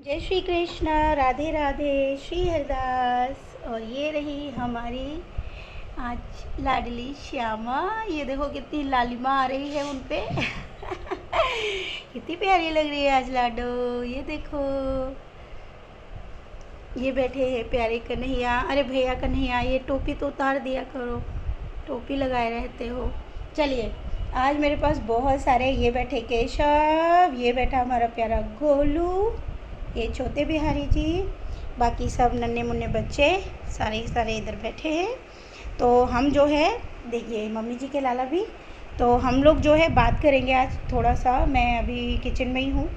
जय श्री कृष्ण, राधे राधे, श्री हरिदास। और ये रही हमारी आज लाडली श्यामा। ये देखो कितनी लालिमा आ रही है उन पे कितनी प्यारी लग रही है आज लाडो। ये देखो, ये बैठे हैं प्यारे कन्हैया। अरे भैया कन्हैया, ये टोपी तो उतार दिया करो, टोपी लगाए रहते हो। चलिए, आज मेरे पास बहुत सारे। ये बैठे केशव, ये बैठा हमारा प्यारा गोलू, ये छोटे बिहारी जी, बाकी सब नन्हे मुन्ने बच्चे सारे इधर बैठे हैं। तो हम जो है, देखिए मम्मी जी के लाला भी। तो हम लोग जो है बात करेंगे आज थोड़ा सा। मैं अभी किचन में ही हूँ,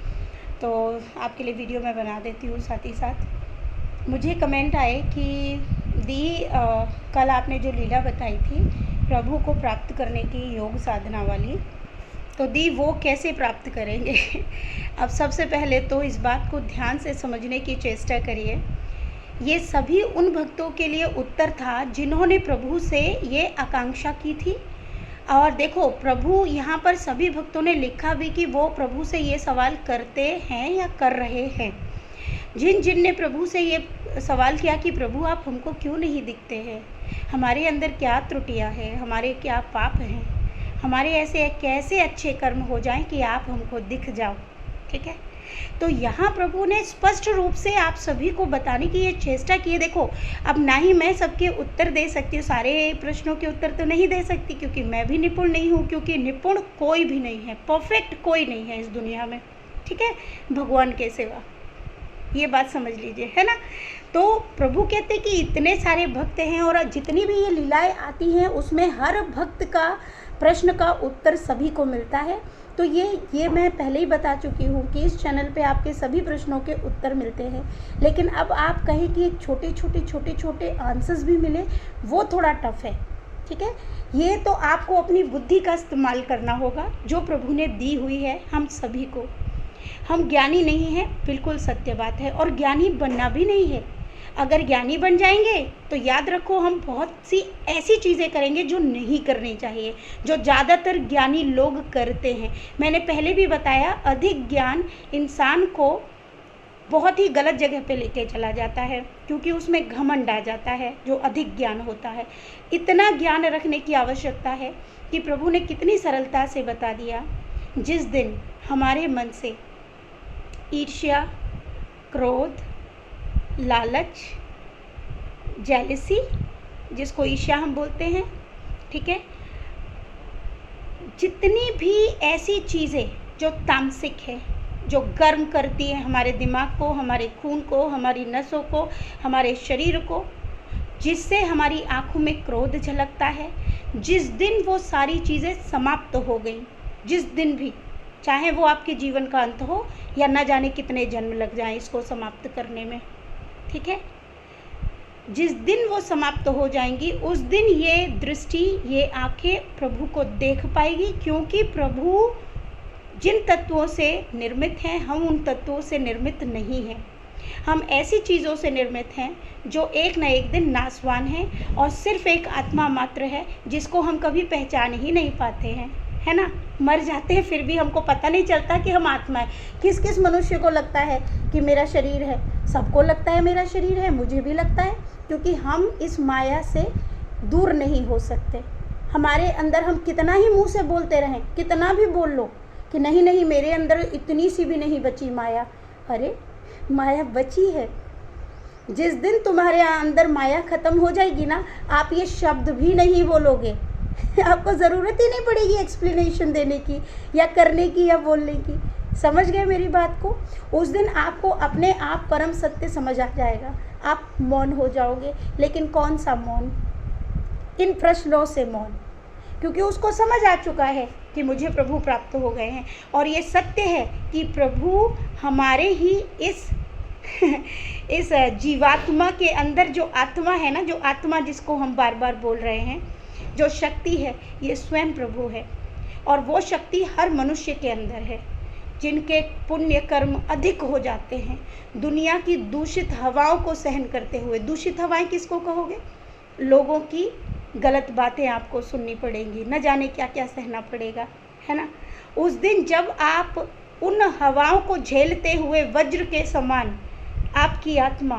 तो आपके लिए वीडियो मैं बना देती हूँ साथ ही साथ। मुझे कमेंट आए कि दी कल आपने जो लीला बताई थी प्रभु को प्राप्त करने की योग साधना वाली, तो दी वो कैसे प्राप्त करेंगे अब सबसे पहले तो इस बात को ध्यान से समझने की चेष्टा करिए। ये सभी उन भक्तों के लिए उत्तर था जिन्होंने प्रभु से ये आकांक्षा की थी। और देखो, प्रभु यहाँ पर सभी भक्तों ने लिखा भी कि वो प्रभु से ये सवाल करते हैं या कर रहे हैं। जिन जिन ने प्रभु से ये सवाल किया कि प्रभु आप हमको क्यों नहीं दिखते हैं, हमारे अंदर क्या त्रुटियाँ हैं, हमारे क्या पाप हैं, हमारे ऐसे कैसे अच्छे कर्म हो जाएं कि आप हमको दिख जाओ। ठीक है, तो यहाँ प्रभु ने स्पष्ट रूप से आप सभी को बताने की ये चेष्टा की है। देखो, अब ना ही मैं सबके उत्तर दे सकती हूँ, सारे प्रश्नों के उत्तर तो नहीं दे सकती, क्योंकि मैं भी निपुण नहीं हूँ, क्योंकि निपुण कोई भी नहीं है, परफेक्ट कोई नहीं है इस दुनिया में। ठीक है, भगवान के सिवा, ये बात समझ लीजिए, है ना। तो प्रभु कहते हैं कि इतने सारे भक्त हैं और जितनी भी ये लीलाएं आती हैं उसमें हर भक्त का प्रश्न का उत्तर सभी को मिलता है। तो ये मैं पहले ही बता चुकी हूँ कि इस चैनल पे आपके सभी प्रश्नों के उत्तर मिलते हैं। लेकिन अब आप कहें कि छोटे छोटे आंसर्स भी मिले, वो थोड़ा टफ है। ठीक है, ये तो आपको अपनी बुद्धि का इस्तेमाल करना होगा जो प्रभु ने दी हुई है हम सभी को। हम ज्ञानी नहीं हैं, बिल्कुल सत्य बात है, और ज्ञानी बनना भी नहीं है। अगर ज्ञानी बन जाएंगे तो याद रखो, हम बहुत सी ऐसी चीज़ें करेंगे जो नहीं करनी चाहिए, जो ज़्यादातर ज्ञानी लोग करते हैं। मैंने पहले भी बताया, अधिक ज्ञान इंसान को बहुत ही गलत जगह पे लेके चला जाता है, क्योंकि उसमें घमंड आ जाता है जो अधिक ज्ञान होता है। इतना ज्ञान रखने की आवश्यकता है कि प्रभु ने कितनी सरलता से बता दिया। जिस दिन हमारे मन से ईर्ष्या, क्रोध, लालच, जेलसी, जिसको ईर्ष्या हम बोलते हैं, ठीक है, जितनी भी ऐसी चीज़ें जो तामसिक है, जो गर्म करती है हमारे दिमाग को, हमारे खून को, हमारी नसों को, हमारे शरीर को, जिससे हमारी आँखों में क्रोध झलकता है, जिस दिन वो सारी चीज़ें समाप्त हो गई, जिस दिन भी, चाहे वो आपके जीवन का अंत हो या न जाने कितने जन्म लग जाएं इसको समाप्त करने में, ठीक है, जिस दिन वो समाप्त हो जाएंगी उस दिन ये दृष्टि, ये आंखें प्रभु को देख पाएगी। क्योंकि प्रभु जिन तत्वों से निर्मित हैं, हम उन तत्वों से निर्मित नहीं हैं। हम ऐसी चीज़ों से निर्मित हैं जो एक न एक दिन नाशवान हैं, और सिर्फ एक आत्मा मात्र है जिसको हम कभी पहचान ही नहीं पाते हैं, है ना। मर जाते हैं फिर भी हमको पता नहीं चलता कि हम आत्मा है। किस किस मनुष्य को लगता है कि मेरा शरीर है? सबको लगता है मेरा शरीर है, मुझे भी लगता है, क्योंकि हम इस माया से दूर नहीं हो सकते। हमारे अंदर हम कितना ही मुंह से बोलते रहें, कितना भी बोल लो कि नहीं नहीं मेरे अंदर इतनी सी भी नहीं बची माया। अरे माया बची है। जिस दिन तुम्हारे अंदर माया खत्म हो जाएगी ना, आप ये शब्द भी नहीं बोलोगे आपको ज़रूरत ही नहीं पड़ेगी एक्सप्लेनेशन देने की या करने की या बोलने की। समझ गए मेरी बात को? उस दिन आपको अपने आप परम सत्य समझ आ जाएगा, आप मौन हो जाओगे। लेकिन कौन सा मौन? इन प्रश्नों से मौन, क्योंकि उसको समझ आ चुका है कि मुझे प्रभु प्राप्त हो गए हैं। और ये सत्य है कि प्रभु हमारे ही इस इस जीवात्मा के अंदर जो आत्मा है ना, जो आत्मा जिसको हम बार बार बोल रहे हैं, जो शक्ति है, ये स्वयं प्रभु है। और वो शक्ति हर मनुष्य के अंदर है। जिनके पुण्य कर्म अधिक हो जाते हैं, दुनिया की दूषित हवाओं को सहन करते हुए, दूषित हवाएं किसको कहोगे? लोगों की गलत बातें आपको सुननी पड़ेंगी, न जाने क्या क्या सहना पड़ेगा, है ना। उस दिन जब आप उन हवाओं को झेलते हुए वज्र के समान आपकी आत्मा,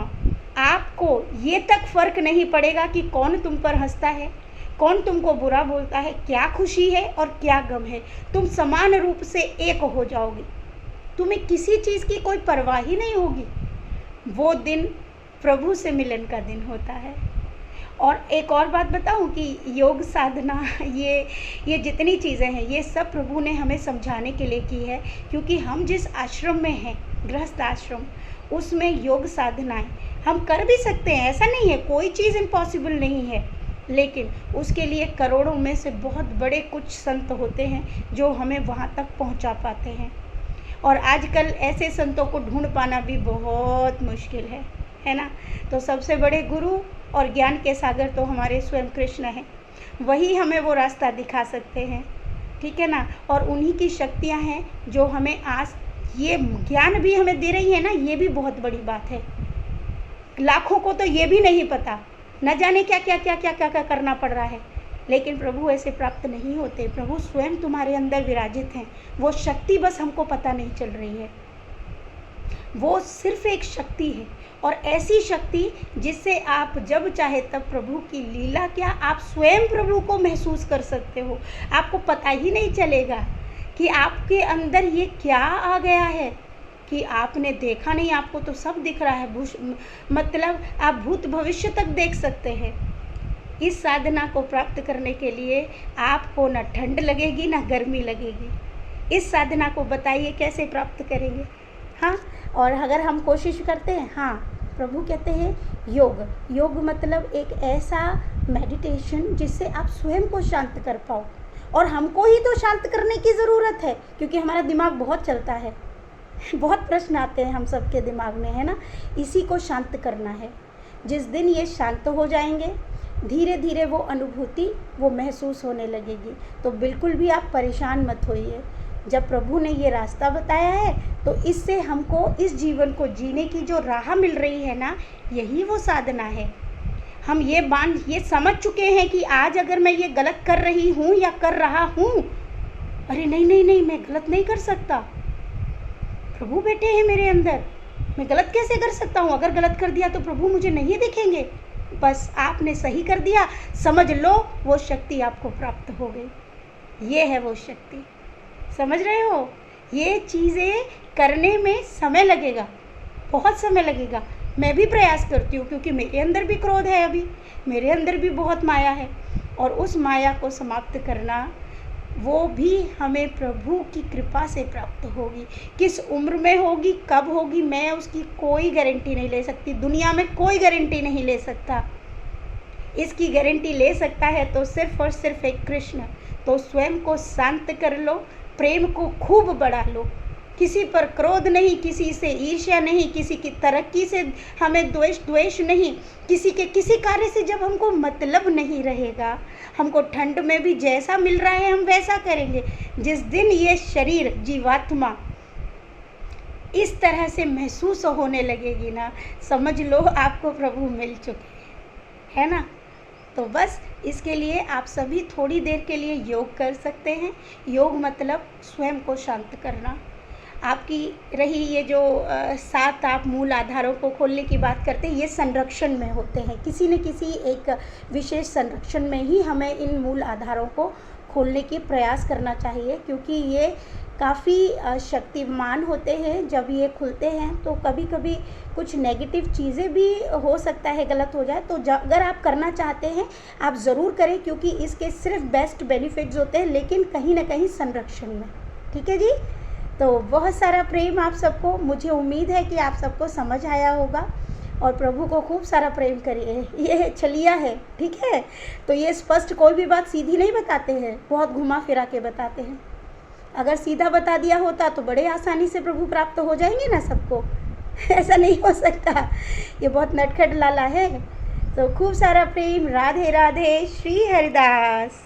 आपको ये तक फर्क नहीं पड़ेगा कि कौन तुम पर हंसता है, कौन तुमको बुरा बोलता है, क्या खुशी है और क्या गम है। तुम समान रूप से एक हो जाओगे, तुम्हें किसी चीज़ की कोई परवाह ही नहीं होगी। वो दिन प्रभु से मिलन का दिन होता है। और एक और बात बताऊं कि योग साधना ये जितनी चीज़ें हैं ये सब प्रभु ने हमें समझाने के लिए की है, क्योंकि हम जिस आश्रम में हैं, गृहस्थ आश्रम, उसमें योग साधनाएं हम कर भी सकते हैं, ऐसा नहीं है, कोई चीज़ इम्पॉसिबल नहीं है। लेकिन उसके लिए करोड़ों में से बहुत बड़े कुछ संत होते हैं जो हमें वहाँ तक पहुँचा पाते हैं। और आजकल ऐसे संतों को ढूंढ पाना भी बहुत मुश्किल है ना। तो सबसे बड़े गुरु और ज्ञान के सागर तो हमारे स्वयं कृष्ण हैं, वही हमें वो रास्ता दिखा सकते हैं, ठीक है ना। और उन्हीं की शक्तियाँ हैं जो हमें आज ये ज्ञान भी हमें दे रही है ना, ये भी बहुत बड़ी बात है। लाखों को तो ये भी नहीं पता, न जाने क्या क्या क्या क्या क्या क्या करना पड़ रहा है, लेकिन प्रभु ऐसे प्राप्त नहीं होते। प्रभु स्वयं तुम्हारे अंदर विराजित हैं, वो शक्ति बस हमको पता नहीं चल रही है। वो सिर्फ एक शक्ति है, और ऐसी शक्ति जिससे आप जब चाहे तब प्रभु की लीला, क्या आप स्वयं प्रभु को महसूस कर सकते हो। आपको पता ही नहीं चलेगा कि आपके अंदर ये क्या आ गया है, कि आपने देखा नहीं, आपको तो सब दिख रहा है। मतलब आप भूत भविष्य तक देख सकते हैं। इस साधना को प्राप्त करने के लिए आपको ना ठंड लगेगी ना गर्मी लगेगी। इस साधना को बताइए कैसे प्राप्त करेंगे। हाँ, और अगर हम कोशिश करते हैं, हाँ, प्रभु कहते हैं योग मतलब एक ऐसा मेडिटेशन जिससे आप स्वयं को शांत कर पाओ। और हमको ही तो शांत करने की ज़रूरत है, क्योंकि हमारा दिमाग बहुत चलता है, बहुत प्रश्न आते हैं हम सबके दिमाग में, है ना। इसी को शांत करना है। जिस दिन ये शांत हो जाएंगे, धीरे धीरे वो अनुभूति वो महसूस होने लगेगी। तो बिल्कुल भी आप परेशान मत होइए। जब प्रभु ने ये रास्ता बताया है तो इससे हमको इस जीवन को जीने की जो राह मिल रही है ना, यही वो साधना है। हम ये समझ चुके हैं कि आज अगर मैं ये गलत कर रही हूँ या कर रहा हूँ, अरे नहीं, मैं गलत नहीं कर सकता, प्रभु बैठे हैं मेरे अंदर, मैं गलत कैसे कर सकता हूँ। अगर गलत कर दिया तो प्रभु मुझे नहीं दिखेंगे। बस आपने सही कर दिया, समझ लो वो शक्ति आपको प्राप्त हो गई। ये है वो शक्ति, समझ रहे हो। ये चीज़ें करने में समय लगेगा, बहुत समय लगेगा। मैं भी प्रयास करती हूँ, क्योंकि मेरे अंदर भी क्रोध है, अभी मेरे अंदर भी बहुत माया है, और उस माया को समाप्त करना वो भी हमें प्रभु की कृपा से प्राप्त होगी। किस उम्र में होगी, कब होगी, मैं उसकी कोई गारंटी नहीं ले सकती। दुनिया में कोई गारंटी नहीं ले सकता। इसकी गारंटी ले सकता है तो सिर्फ और सिर्फ एक कृष्ण। तो स्वयं को शांत कर लो, प्रेम को खूब बढ़ा लो, किसी पर क्रोध नहीं, किसी से ईर्ष्या नहीं, किसी की तरक्की से हमें द्वेष नहीं, किसी के किसी कार्य से जब हमको मतलब नहीं रहेगा, हमको ठंड में भी जैसा मिल रहा है हम वैसा करेंगे। जिस दिन ये शरीर जीवात्मा इस तरह से महसूस होने लगेगी ना, समझ लो आपको प्रभु मिल चुके है ना। तो बस इसके लिए आप सभी थोड़ी देर के लिए योग कर सकते हैं। योग मतलब स्वयं को शांत करना। आपकी रही ये जो 7 आप मूल आधारों को खोलने की बात करते हैं, ये संरक्षण में होते हैं। किसी न किसी एक विशेष संरक्षण में ही हमें इन मूल आधारों को खोलने की प्रयास करना चाहिए, क्योंकि ये काफ़ी शक्तिमान होते हैं। जब ये खुलते हैं तो कभी कभी कुछ नेगेटिव चीज़ें भी हो सकता है, गलत हो जाए। तो अगर आप करना चाहते हैं आप ज़रूर करें, क्योंकि इसके सिर्फ बेस्ट बेनिफिट्स होते हैं, लेकिन कहीं ना कहीं संरक्षण में। ठीक है जी। तो बहुत सारा प्रेम आप सबको। मुझे उम्मीद है कि आप सबको समझ आया होगा, और प्रभु को खूब सारा प्रेम करिए। ये छलिया है, ठीक है। तो ये स्पष्ट कोई भी बात सीधी नहीं बताते हैं, बहुत घुमा फिरा के बताते हैं। अगर सीधा बता दिया होता तो बड़े आसानी से प्रभु प्राप्त हो जाएंगे ना सबको। ऐसा नहीं हो सकता, ये बहुत नटखट लाला है। तो खूब सारा प्रेम। राधे राधे, श्री हरिदास।